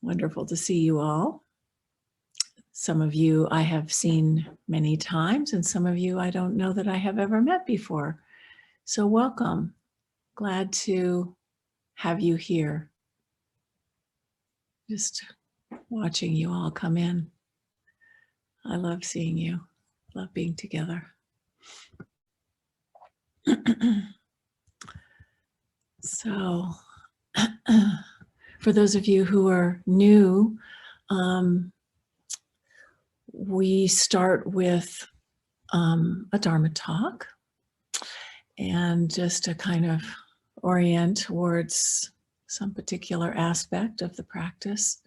Wonderful to see you all. Some of you I have seen many times, and some of you I don't know that I have ever met before. So welcome. Glad to have you here. Just watching you all come in. I love seeing you. Love being together. So, for those of you who are new, we start with a Dharma Talk, and just to kind of orient towards some particular aspect of the practice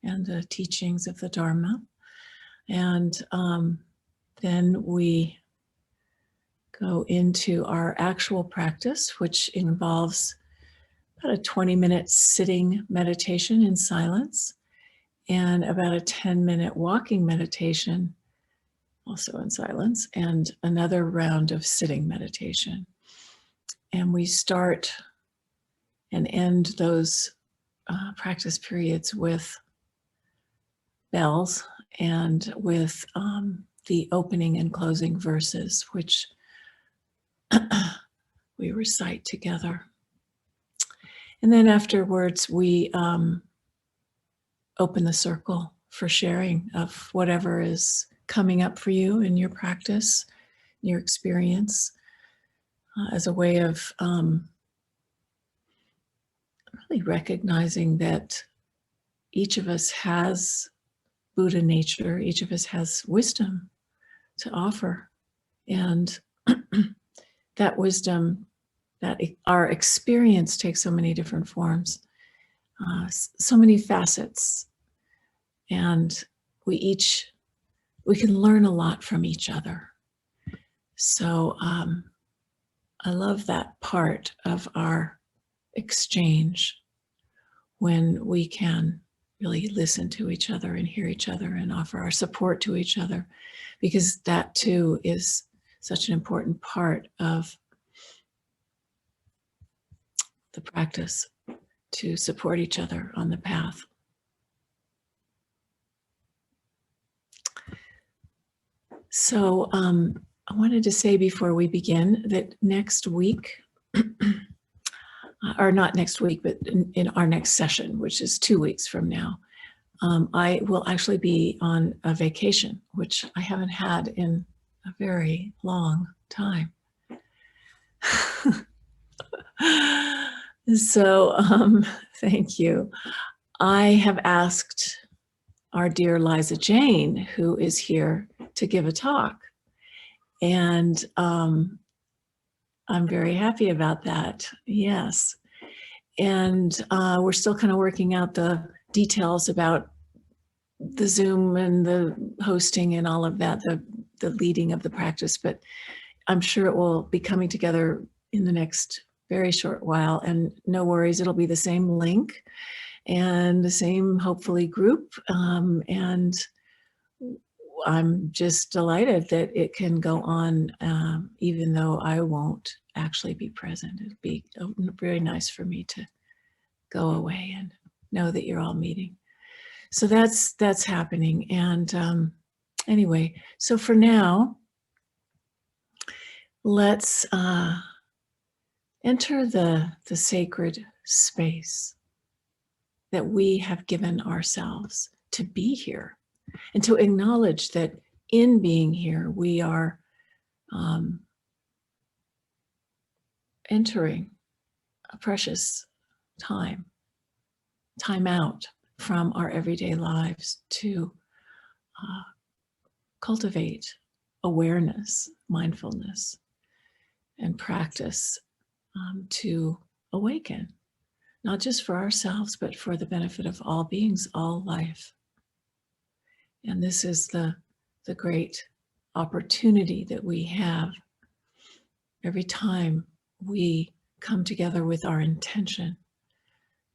and the teachings of the Dharma. And then we go into our actual practice, which involves about a 20-minute sitting meditation in silence and about a 10-minute walking meditation, also in silence, and another round of sitting meditation. And we start and end those practice periods with bells and with the opening and closing verses, which we recite together. And then afterwards, we open the circle for sharing of whatever is coming up for you in your practice, your experience, as a way of really recognizing that each of us has Buddha nature, each of us has wisdom to offer. And that wisdom, that our experience takes so many different forms, so many facets. And we can learn a lot from each other. So I love that part of our exchange when we can really listen to each other and hear each other and offer our support to each other, because that too is such an important part of the practice, to support each other on the path. So I wanted to say before we begin that next week, or not next week, but in our next session, which is 2 weeks from now, I will actually be on a vacation, which I haven't had in a very long time. So thank you. I have asked our dear Liza Jane, who is here, to give a talk. And I'm very happy about that, yes. And we're still kind of working out the details about the Zoom and the hosting and all of that, the leading of the practice, but I'm sure it will be coming together in the next very short while. And no worries, it'll be the same link and the same, hopefully, group. And I'm just delighted that it can go on, even though I won't actually be present. It'll be very nice for me to go away and know that you're all meeting. So that's happening. And anyway, so for now, let's enter the sacred space that we have given ourselves to be here, and to acknowledge that in being here, we are entering a precious time out from our everyday lives to cultivate awareness, mindfulness, and practice to awaken, not just for ourselves, but for the benefit of all beings, all life. And this is the great opportunity that we have every time we come together with our intention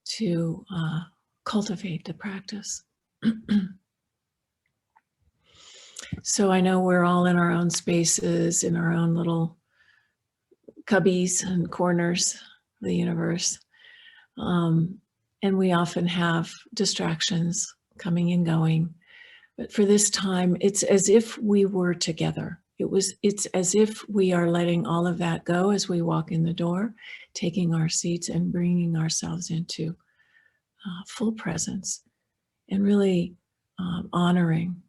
to cultivate the practice. So I know we're all in our own spaces, in our own little cubbies and corners of the universe. And And we often have distractions coming and going. But for this time, it's as if we were together. It's as if we are letting all of that go as we walk in the door, taking our seats and bringing ourselves into full presence and really honoring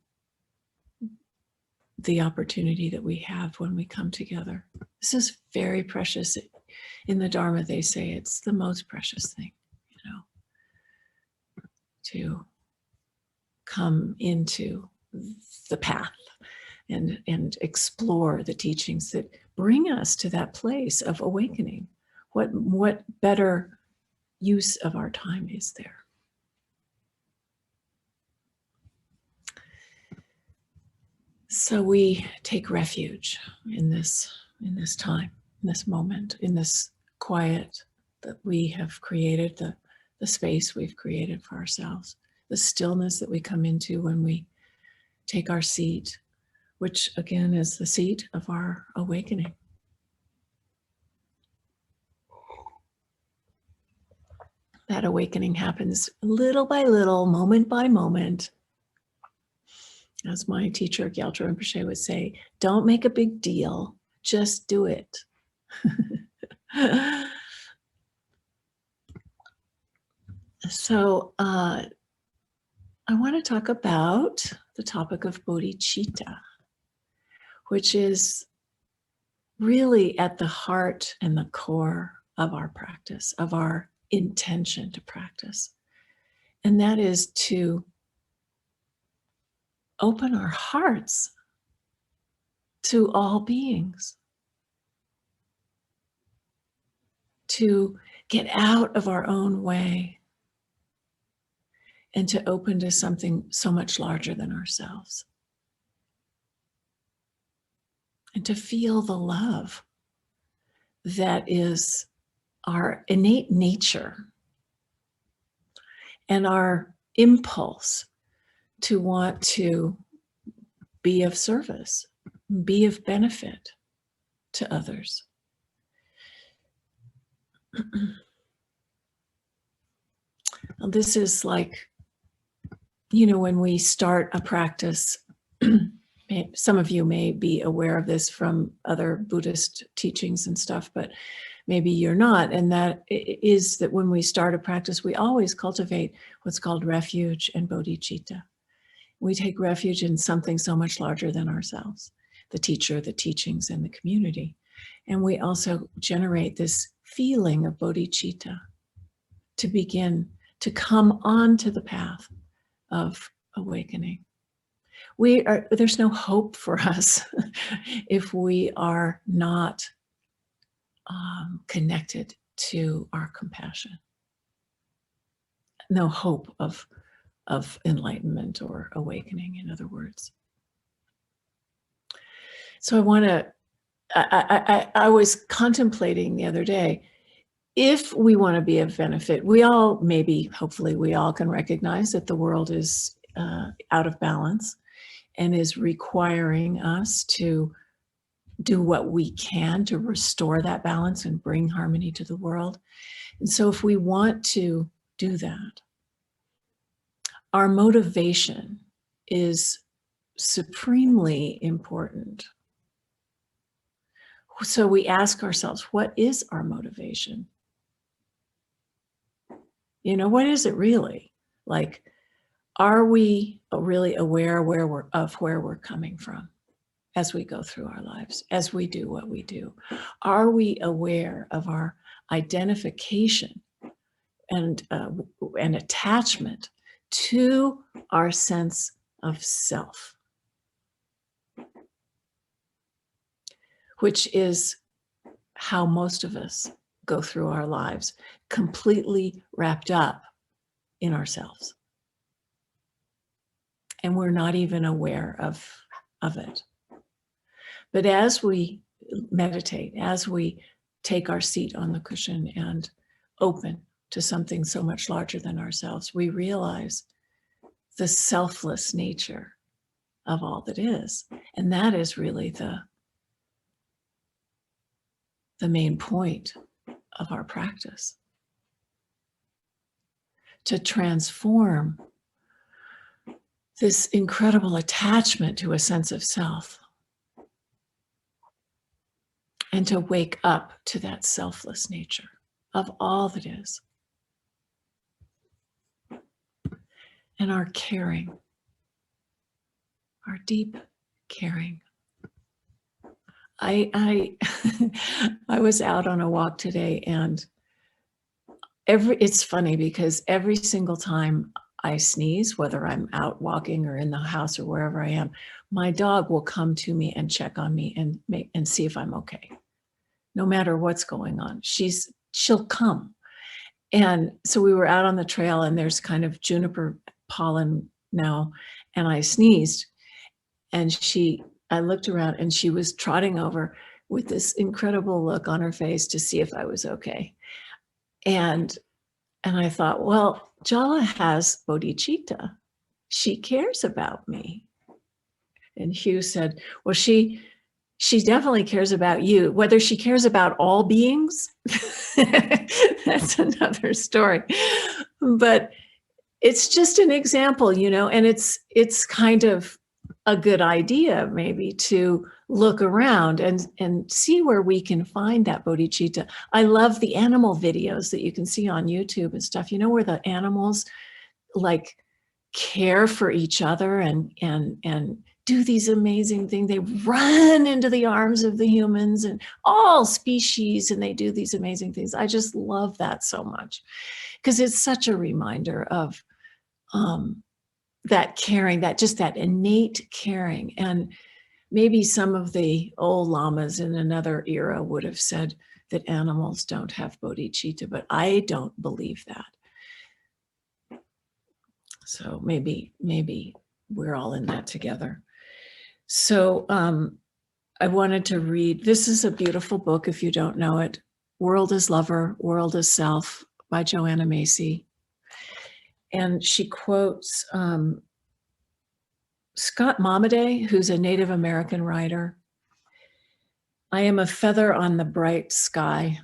the opportunity that we have when we come together. This is very precious. In the Dharma, they say it's the most precious thing, to come into the path and explore the teachings that bring us to that place of awakening. What better use of our time is there? So we take refuge in this time, in this moment, in this quiet that we have created, the space we've created for ourselves, the stillness that we come into when we take our seat, which again is the seat of our awakening. That awakening happens little by little, moment by moment. As my teacher, Gyaltsen Rinpoche, would say, don't make a big deal, just do it. So I want to talk about the topic of bodhicitta, which is really at the heart and the core of our practice, of our intention to practice. And that is to open our hearts to all beings, to get out of our own way and to open to something so much larger than ourselves. And to feel the love that is our innate nature and our impulse to want to be of service, be of benefit to others. This is like, when we start a practice, some of you may be aware of this from other Buddhist teachings and stuff, but maybe you're not. And that is that when we start a practice, we always cultivate what's called refuge and bodhicitta. We take refuge in something so much larger than ourselves, the teacher, the teachings, and the community. And we also generate this feeling of bodhicitta to begin to come onto the path of awakening. There's no hope for us if we are not connected to our compassion. No hope of enlightenment or awakening, in other words. So I was contemplating the other day, if we want to be of benefit, hopefully we all can recognize that the world is out of balance and is requiring us to do what we can to restore that balance and bring harmony to the world. And so if we want to do that, our motivation is supremely important. So we ask ourselves, what is our motivation? What is it really? Like, are we really aware of where we're coming from as we go through our lives, as we do what we do? Are we aware of our identification and attachment to our sense of self, which is how most of us go through our lives, completely wrapped up in ourselves. And we're not even aware of it. But as we meditate, as we take our seat on the cushion and open to something so much larger than ourselves, we realize the selfless nature of all that is. And that is really the main point of our practice. to transform this incredible attachment to a sense of self and to wake up to that selfless nature of all that is. And our caring, our deep caring. I was out on a walk today, and it's funny because every single time I sneeze, whether I'm out walking or in the house or wherever I am, my dog will come to me and check on me and see if I'm okay. No matter what's going on, she'll come. And so we were out on the trail, and there's kind of juniper pollen now, and I sneezed, and I looked around, and she was trotting over with this incredible look on her face to see if I was okay. And I thought, well, Jala has bodhicitta. She cares about me. And Hugh said, well, she definitely cares about you. Whether she cares about all beings, that's another story. But it's just an example, and it's kind of a good idea maybe to look around and see where we can find that bodhicitta. I love the animal videos that you can see on YouTube and stuff, where the animals like care for each other and do these amazing things. They run into the arms of the humans and all species, and they do these amazing things. I just love that so much because it's such a reminder of that caring, that innate caring. And maybe some of the old lamas in another era would have said that animals don't have bodhicitta, but I don't believe that. So maybe we're all in that together. So I wanted to read, this is a beautiful book if you don't know it, World is Lover, World is Self by Joanna Macy. And she quotes Scott Momaday, who's a Native American writer. I am a feather on the bright sky.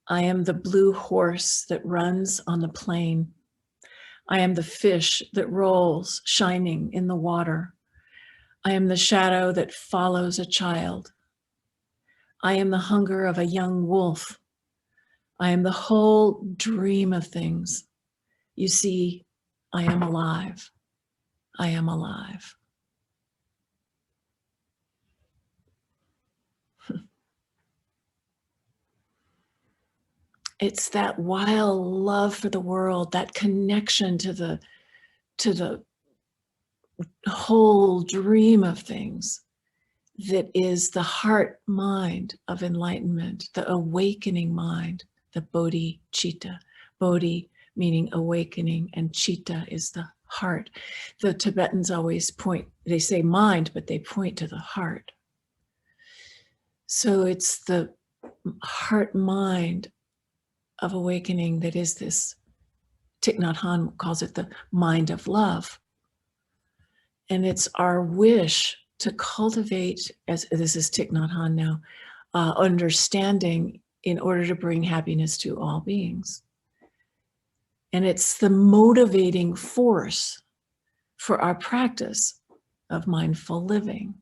I am the blue horse that runs on the plain. I am the fish that rolls shining in the water. I am the shadow that follows a child. I am the hunger of a young wolf. I am the whole dream of things. You see, I am alive. I am alive. It's that wild love for the world, that connection to the whole dream of things that is the heart mind of enlightenment, the awakening mind, the bodhicitta. Bodhi meaning awakening, and citta is the heart. The Tibetans always point, they say mind, but they point to the heart. So it's the heart mind of awakening that is this, Thich Nhat Hanh calls it the mind of love. And it's our wish to cultivate, as this is Thich Nhat Hanh now, understanding in order to bring happiness to all beings. And it's the motivating force for our practice of mindful living.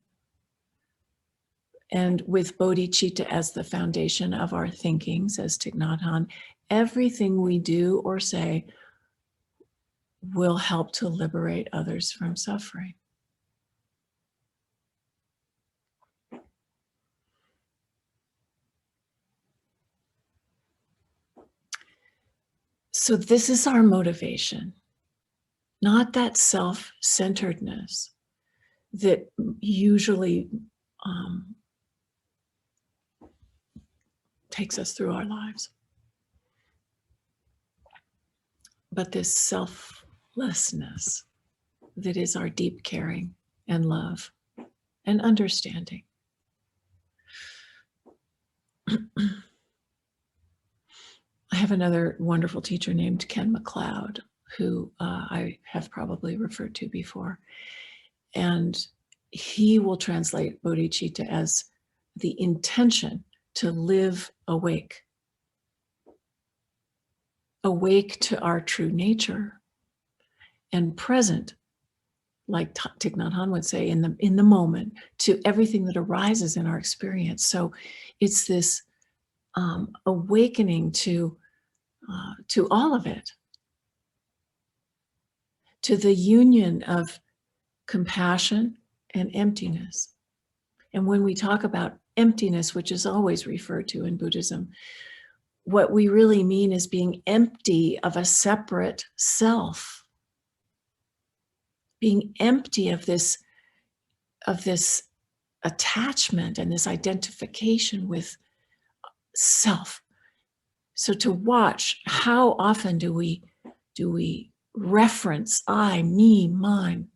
And with bodhicitta as the foundation of our thinking, says Thich Nhat Hanh, everything we do or say will help to liberate others from suffering. So this is our motivation, not that self-centeredness that usually takes us through our lives, but this selflessness that is our deep caring and love and understanding. I have another wonderful teacher named Ken MacLeod, who I have probably referred to before. And he will translate bodhicitta as the intention to live awake. awake to our true nature and present, like Thich Nhat Hanh would say, in the moment, to everything that arises in our experience. So it's this awakening to all of it, to the union of compassion and emptiness. And when we talk about emptiness, which is always referred to in Buddhism, what we really mean is being empty of a separate self, being empty of this attachment and this identification with self. So to watch, how often do we reference I, me, mine?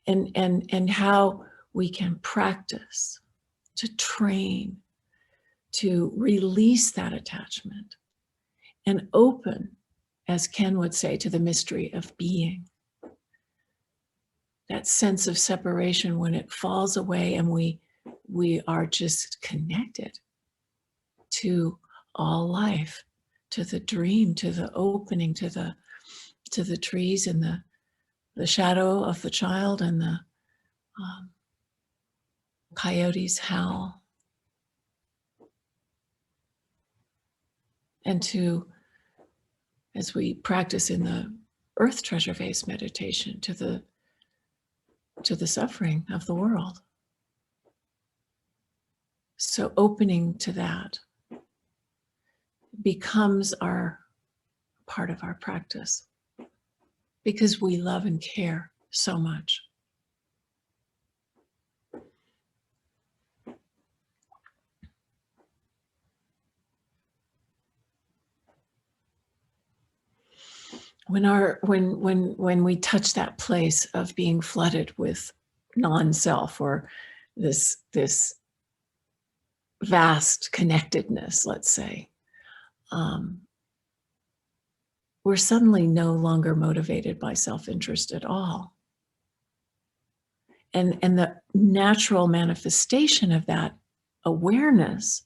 And how we can practice to train to release that attachment and open, as Ken would say, to the mystery of being. That sense of separation, when it falls away and we are just connected to all life, to the dream, to the opening, to the trees and the shadow of the child and the coyotes howl, and to, as we practice in the earth treasure vase meditation, to the suffering of the world. So opening to that becomes our part of our practice, because we love and care so much. When we touch that place of being flooded with non-self, or this vast connectedness, let's say, we're suddenly no longer motivated by self-interest at all. And the natural manifestation of that awareness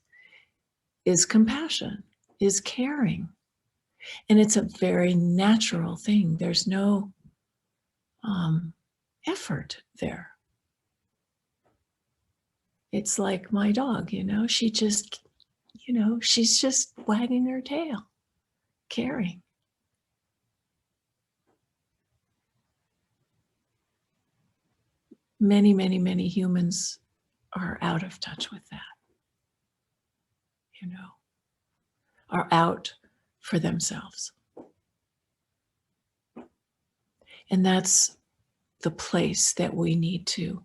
is compassion, is caring. And it's a very natural thing. There's no effort there. It's like my dog, she just, she's just wagging her tail, caring. Many, many, many humans are out of touch with that, are out for themselves. And that's the place that we need to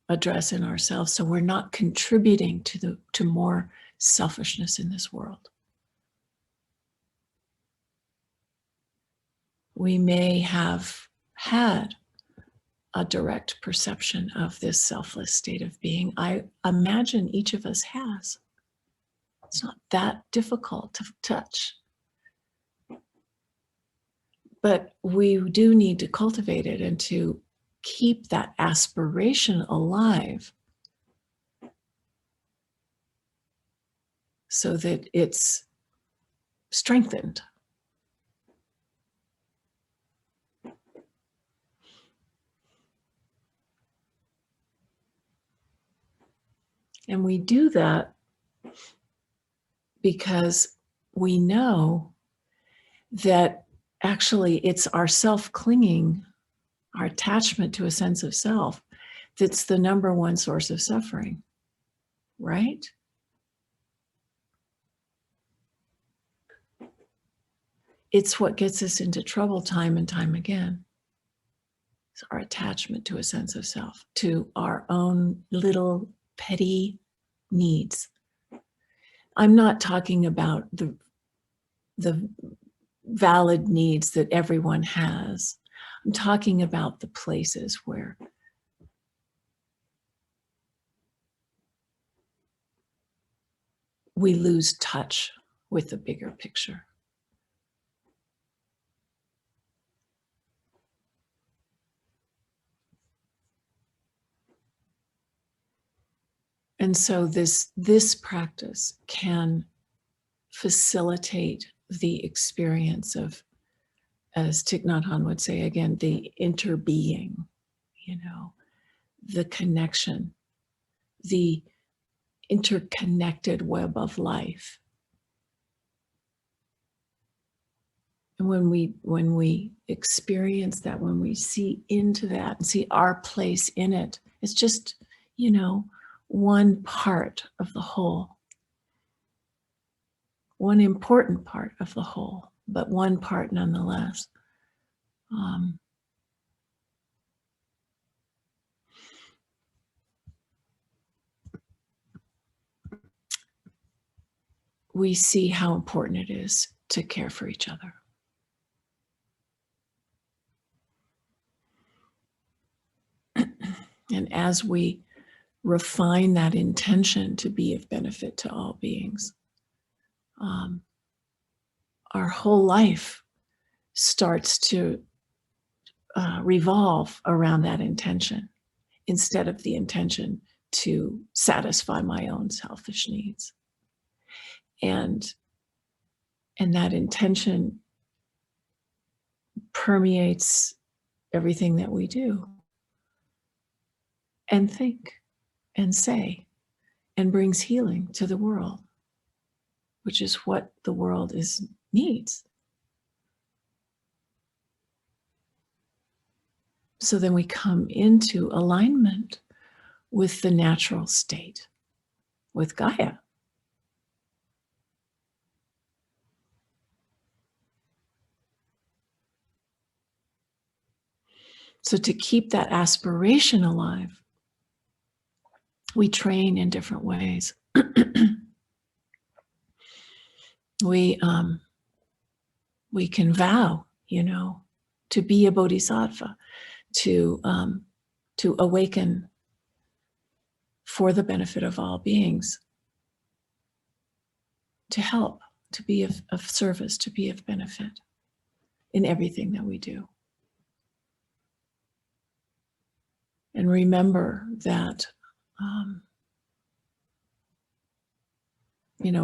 address in ourselves, so we're not contributing to more selfishness in this world. We may have had a direct perception of this selfless state of being. I imagine each of us has. It's not that difficult to touch. But we do need to cultivate it and to keep that aspiration alive, so that it's strengthened. And we do that because we know that actually it's our self-clinging, our attachment to a sense of self, that's the number one source of suffering, right? It's what gets us into trouble time and time again. It's our attachment to a sense of self, to our own little petty needs. I'm not talking about the valid needs that everyone has. I'm talking about the places where we lose touch with the bigger picture. And so this practice can facilitate the experience of, as Thich Nhat Hanh would say again, the interbeing, the connection, the interconnected web of life. And when we experience that, when we see into that and see our place in it, it's just, one part of the whole. One important part of the whole, but one part nonetheless. We see how important it is to care for each other. And as we refine that intention to be of benefit to all beings, our whole life starts to revolve around that intention, instead of the intention to satisfy my own selfish needs. And that intention permeates everything that we do and think and say, and brings healing to the world, which is what the world needs. So then we come into alignment with the natural state, with Gaia. So to keep that aspiration alive, we train in different ways. We can vow, to be a bodhisattva, to awaken for the benefit of all beings, to help, to be of service, to be of benefit in everything that we do. And remember that,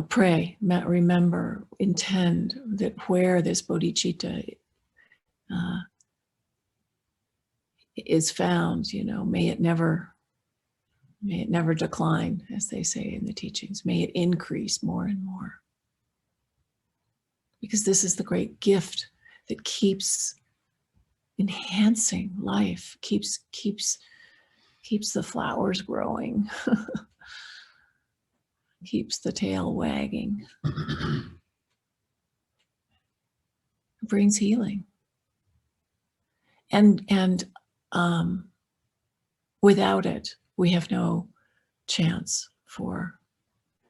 pray, remember, intend that where this bodhicitta is found, may it never decline, as they say in the teachings. May it increase more and more. Because this is the great gift that keeps enhancing life, keeps the flowers growing, keeps the tail wagging, brings healing. And without it, we have no chance for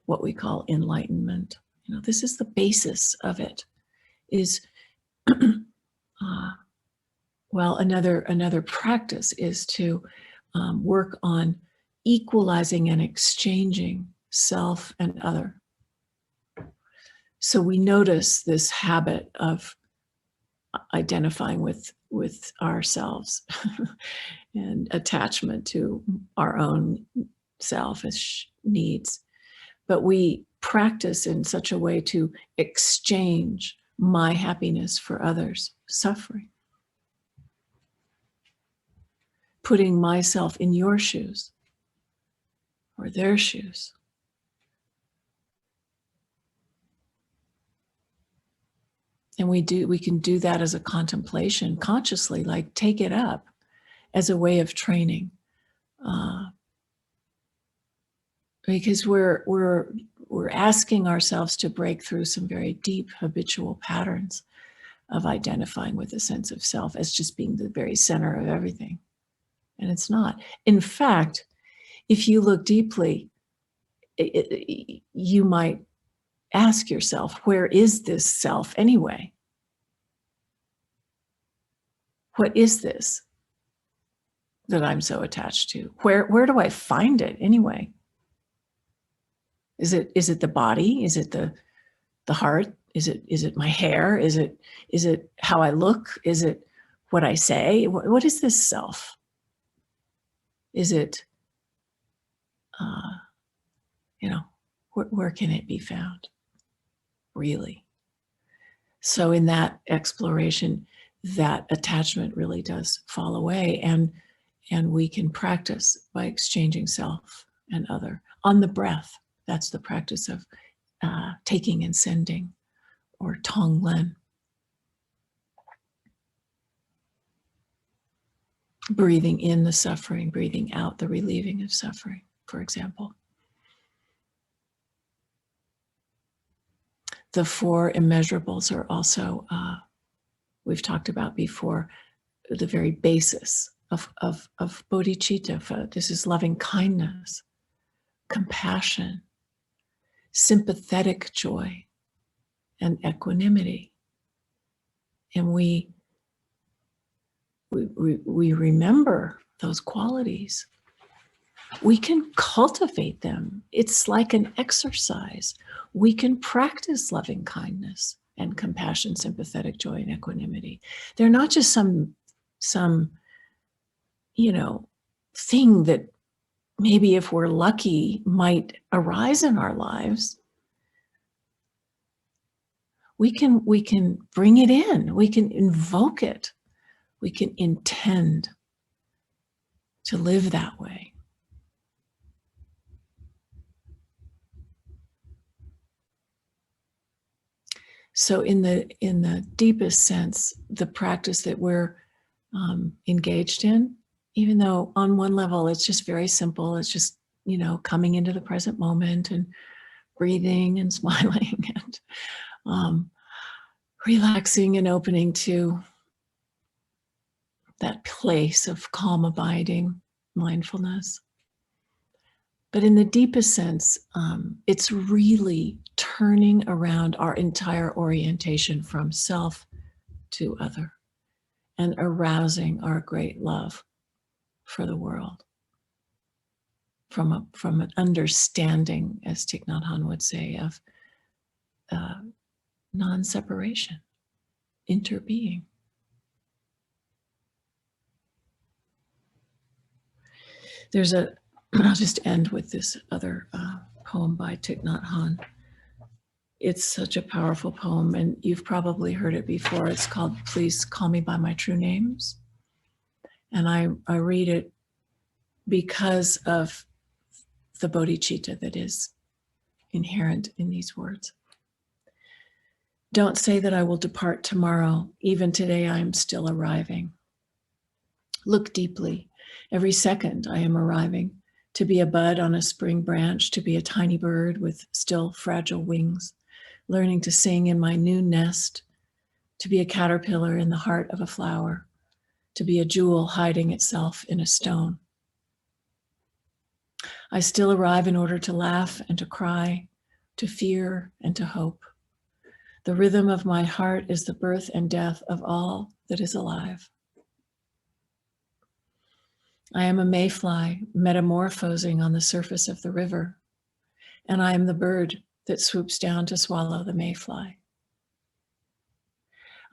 what we call enlightenment. This is the basis of it, is, another practice is to work on equalizing and exchanging self and other. So we notice this habit of identifying with ourselves and attachment to our own selfish needs. But we practice in such a way to exchange my happiness for others' suffering. Putting myself in your shoes or their shoes. And we can do that as a contemplation consciously, like take it up as a way of training. Because we're asking ourselves to break through some very deep habitual patterns of identifying with a sense of self as just being the very center of everything. And it's not. In fact, if you look deeply, you might ask yourself, where is this self anyway? What is this that I'm so attached to? Where do I find it anyway? Is it the body? Is it the heart? Is it my hair? Is it how I look? Is it what I say? What is this self? Is it where can it be found, really? So in that exploration, that attachment really does fall away, and we can practice by exchanging self and other on the breath. That's the practice of taking and sending, or Tonglen. Breathing in the suffering, breathing out the relieving of suffering, for example. The four immeasurables are also, we've talked about before, the very basis of bodhicitta. This is loving kindness, compassion, sympathetic joy, and equanimity. And we remember those qualities. We can cultivate them. It's like an exercise. We can practice loving kindness and compassion, sympathetic joy, and equanimity. They're not just some thing that maybe, if we're lucky, might arise in our lives. We can bring it in. We can invoke it. We can intend to live that way. So in the deepest sense, the practice that we're engaged in, even though on one level it's just very simple, it's just, coming into the present moment and breathing and smiling and relaxing and opening to that place of calm, abiding mindfulness. But in the deepest sense, it's really turning around our entire orientation from self to other, and arousing our great love for the world from an understanding, as Thich Nhat Hanh would say, of non-separation, interbeing. I'll just end with this other poem by Thich Nhat Hanh. It's such a powerful poem, and you've probably heard it before. It's called "Please Call Me by My True Names." And I read it because of the bodhicitta that is inherent in these words. Don't say that I will depart tomorrow. Even today I am still arriving. Look deeply. Every second I am arriving. To be a bud on a spring branch, to be a tiny bird with still fragile wings, learning to sing in my new nest, to be a caterpillar in the heart of a flower, to be a jewel hiding itself in a stone. I still arrive in order to laugh and to cry, to fear and to hope. The rhythm of my heart is the birth and death of all that is alive. I am a mayfly metamorphosing on the surface of the river, and I am the bird that swoops down to swallow the mayfly.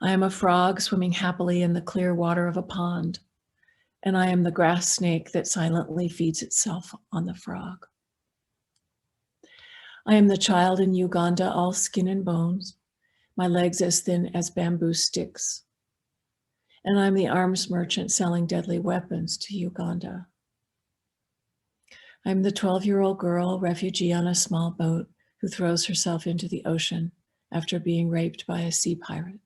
I am a frog swimming happily in the clear water of a pond, and I am the grass snake that silently feeds itself on the frog. I am the child in Uganda, all skin and bones, my legs as thin as bamboo sticks. And I'm the arms merchant selling deadly weapons to Uganda. I'm the 12-year-old girl, refugee on a small boat, who throws herself into the ocean after being raped by a sea pirate.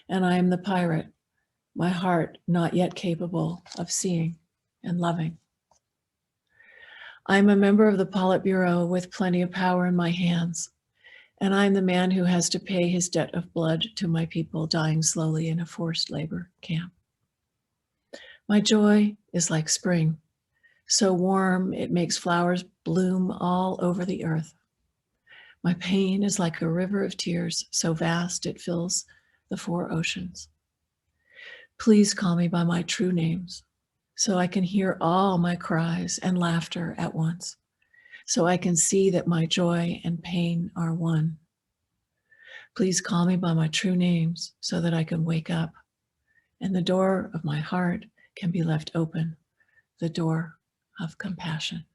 And I am the pirate, my heart not yet capable of seeing and loving. I'm a member of the Politburo with plenty of power in my hands, and I'm the man who has to pay his debt of blood to my people dying slowly in a forced labor camp. My joy is like spring, so warm it makes flowers bloom all over the earth. My pain is like a river of tears, so vast it fills the 4 oceans. Please call me by my true names, so I can hear all my cries and laughter at once, so I can see that my joy and pain are one. Please call me by my true names so that I can wake up and the door of my heart can be left open, the door of compassion.